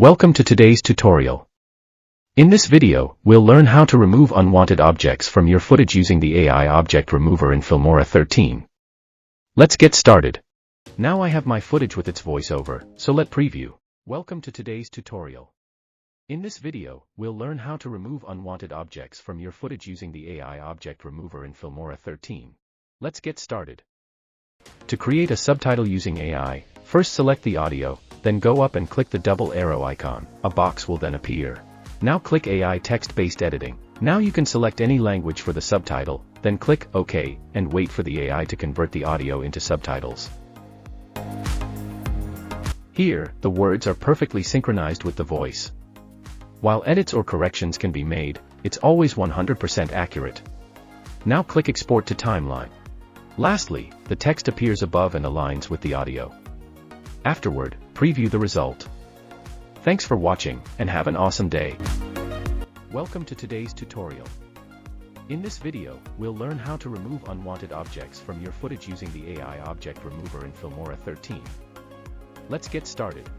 Welcome to today's tutorial. In this video, we'll learn how to remove unwanted objects from your footage using the AI Object Remover in Filmora 13. Let's get started. Now I have my footage with its voiceover, so let's preview. Welcome to today's tutorial. In this video, we'll learn how to remove unwanted objects from your footage using the AI Object Remover in Filmora 13. Let's get started. To create a subtitle using AI, first select the audio, then go up and click the double arrow icon. A box will then appear. Now click AI Text-Based Editing. Now you can select any language for the subtitle, then click OK, and wait for the AI to convert the audio into subtitles. Here, the words are perfectly synchronized with the voice. While edits or corrections can be made, it's always 100% accurate. Now click Export to Timeline. Lastly, the text appears above and aligns with the audio. Afterward, preview the result. Thanks for watching, and have an awesome day. Welcome to today's tutorial. In this video, we'll learn how to remove unwanted objects from your footage using the AI Object Remover in Filmora 13. Let's get started.